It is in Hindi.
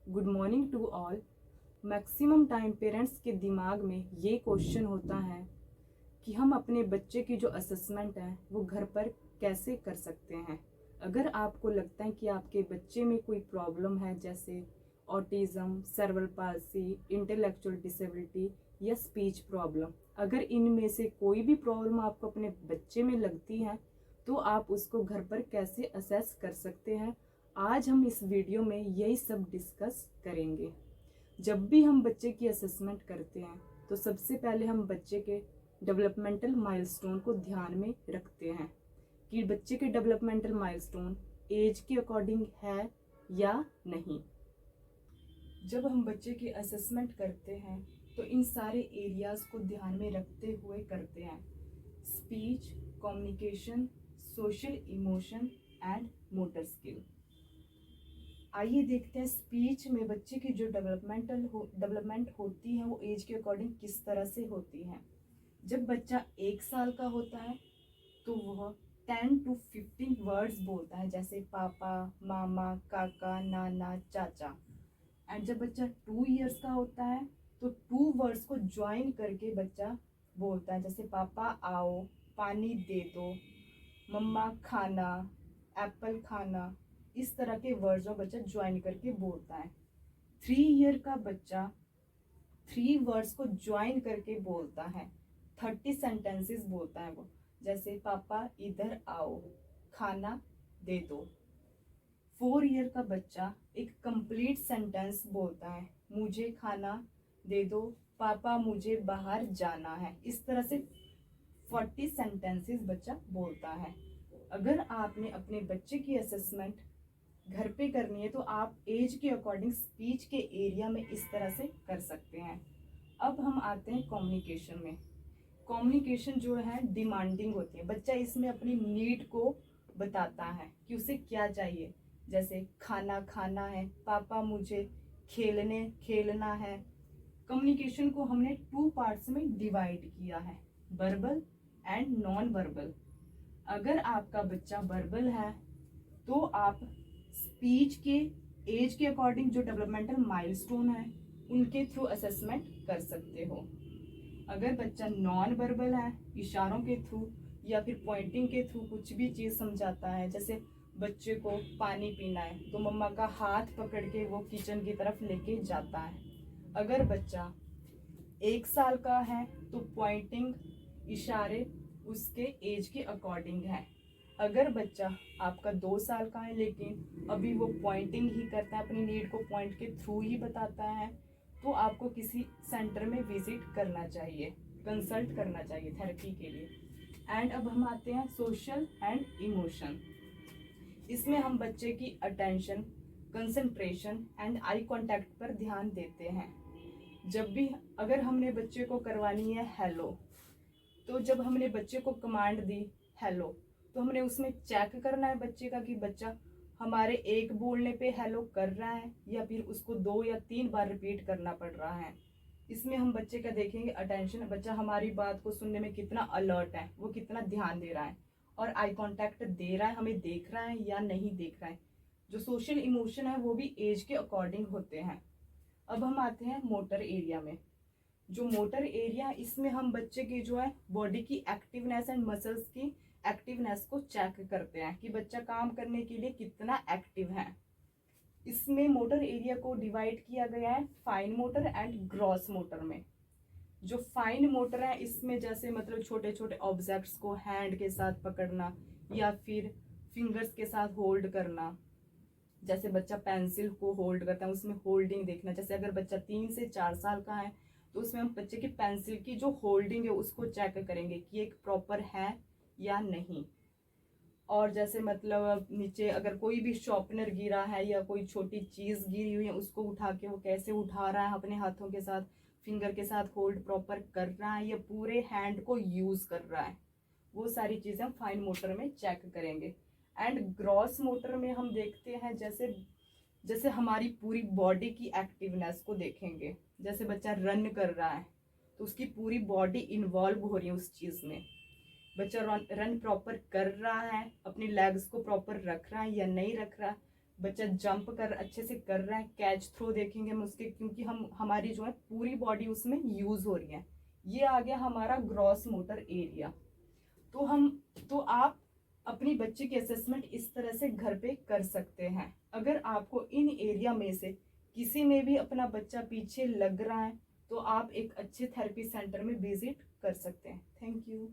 Good morning to all. Maximum time parents के दिमाग में ये क्वेश्चन होता है कि हम अपने बच्चे की जो असेसमेंट है वो घर पर कैसे कर सकते हैं। अगर आपको लगता है कि आपके बच्चे में कोई प्रॉब्लम है, जैसे autism, cerebral palsy, intellectual disability या स्पीच प्रॉब्लम, अगर इनमें से कोई भी प्रॉब्लम आपको अपने बच्चे में लगती है तो आप उसको घर पर कैसे असेस कर सकते हैं, आज हम इस वीडियो में यही सब डिस्कस करेंगे। जब भी हम बच्चे की असेसमेंट करते हैं तो सबसे पहले हम बच्चे के डेवलपमेंटल माइलस्टोन को ध्यान में रखते हैं कि बच्चे के डेवलपमेंटल माइलस्टोन एज के अकॉर्डिंग है या नहीं। जब हम बच्चे की असेसमेंट करते हैं तो इन सारे एरियाज को ध्यान में रखते हुए करते हैं: speech, communication, social, emotion and motor skill. आइए देखते हैं स्पीच में बच्चे की जो डेवलपमेंट होती है वो एज के अकॉर्डिंग किस तरह से होती है। जब बच्चा 1 साल का होता है तो वह 10 to 15 वर्ड्स बोलता है, जैसे पापा, मामा, काका, नाना, चाचा। एंड जब बच्चा 2 इयर्स का होता है तो 2 वर्ड्स को ज्वाइन करके बच्चा बोलता है, जैसे पापा आओ, पानी दे दो, मम्मा खाना, एप्पल खाना। इस तरह के वर्ड्स में बच्चा ज्वाइन करके बोलता है। 3 ईयर का बच्चा 3 वर्ड्स को ज्वाइन करके बोलता है, 30 सेंटेंसेस बोलता है वो, जैसे पापा इधर आओ, खाना दे दो। 4 ईयर का बच्चा एक कंप्लीट सेंटेंस बोलता है, मुझे खाना दे दो, पापा मुझे बाहर जाना है। इस तरह से 40 सेंटेंसेस बच्चा बोलता है। अगर आपने अपने बच्चे की असेसमेंट घर पे करनी है तो आप एज के अकॉर्डिंग स्पीच के एरिया में इस तरह से कर सकते हैं। अब हम आते हैं कम्युनिकेशन में। कम्युनिकेशन जो है डिमांडिंग होती है, बच्चा इसमें अपनी नीड को बताता है कि उसे क्या चाहिए, जैसे खाना खाना है, पापा मुझे खेलना है। कम्युनिकेशन को हमने 2 पार्ट्स में डिवाइड किया है, वर्बल एंड नॉन वर्बल। अगर आपका बच्चा वर्बल है तो आप स्पीच के एज के अकॉर्डिंग जो डेवलपमेंटल माइलस्टोन है उनके थ्रू असेसमेंट कर सकते हो। अगर बच्चा नॉन वर्बल है, इशारों के थ्रू या फिर पॉइंटिंग के थ्रू कुछ भी चीज़ समझाता है, जैसे बच्चे को पानी पीना है तो मम्मा का हाथ पकड़ के वो किचन की तरफ लेके जाता है। अगर बच्चा 1 साल का है तो पॉइंटिंग, इशारे उसके एज के अकॉर्डिंग है। अगर बच्चा आपका 2 साल का है लेकिन अभी वो पॉइंटिंग ही करता है, अपनी नीड को पॉइंट के थ्रू ही बताता है, तो आपको किसी सेंटर में विजिट करना चाहिए, कंसल्ट करना चाहिए थेरेपी के लिए। एंड अब हम आते हैं सोशल एंड इमोशन। इसमें हम बच्चे की attention, concentration and eye contact पर ध्यान देते हैं। जब भी अगर हमने बच्चे को करवानी है हेलो, तो जब हमने बच्चे को कमांड दी हेलो तो हमने उसमें चेक करना है बच्चे का कि बच्चा हमारे एक बोलने पे हेलो कर रहा है या फिर उसको 2 या 3 बार रिपीट करना पड़ रहा है। इसमें हम बच्चे का देखेंगे अटेंशन, बच्चा हमारी बात को सुनने में कितना अलर्ट है, वो कितना ध्यान दे रहा है और आई कांटेक्ट दे रहा है, हमें देख रहा है या नहीं देख रहा है। जो सोशल इमोशन है वो भी एज के अकॉर्डिंग होते हैं। अब हम आते हैं मोटर एरिया में। जो मोटर एरिया, इसमें हम बच्चे की जो है बॉडी की एक्टिवनेस एंड मसल्स की एक्टिवनेस को चेक करते हैं कि बच्चा काम करने के लिए कितना एक्टिव है। इसमें मोटर एरिया को डिवाइड किया गया है fine motor and gross motor में। जो फाइन मोटर है इसमें जैसे मतलब छोटे छोटे ऑब्जेक्ट्स को हैंड के साथ पकड़ना या फिर फिंगर्स के साथ होल्ड करना, जैसे बच्चा पेंसिल को होल्ड करता है उसमें होल्डिंग देखना। जैसे अगर बच्चा 3 से 4 साल का है तो उसमें हम बच्चे की पेंसिल की जो होल्डिंग है उसको चेक करेंगे कि एक प्रॉपर है या नहीं। और जैसे मतलब नीचे अगर कोई भी शॉर्पनर गिरा है या कोई छोटी चीज गिरी हुई है उसको उठा के वो कैसे उठा रहा है, अपने हाथों के साथ फिंगर के साथ होल्ड प्रॉपर कर रहा है या पूरे हैंड को यूज कर रहा है, वो सारी चीजें हम फाइन मोटर में चेक करेंगे। एंड ग्रॉस मोटर में हम देखते हैं जैसे जैसे हमारी पूरी बॉडी की एक्टिवनेस को देखेंगे। जैसे बच्चा रन कर रहा है तो उसकी पूरी बॉडी इन्वॉल्व हो रही है उस चीज में, बच्चा रन प्रॉपर कर रहा है, अपनी लेग्स को प्रॉपर रख रहा है या नहीं रख रहा, बच्चा जंप कर अच्छे से कर रहा है, कैच थ्रो देखेंगे हम उसके, क्योंकि हमारी जो है पूरी बॉडी उसमें यूज हो रही है। ये आ गया हमारा ग्रॉस मोटर एरिया। तो आप अपनी बच्चे की असेसमेंट इस तरह से घर पे कर सकते हैं। अगर आपको इन एरिया में से किसी में भी अपना बच्चा पीछे लग रहा है तो आप एक अच्छे थेरेपी सेंटर में विजिट कर सकते हैं। Thank you.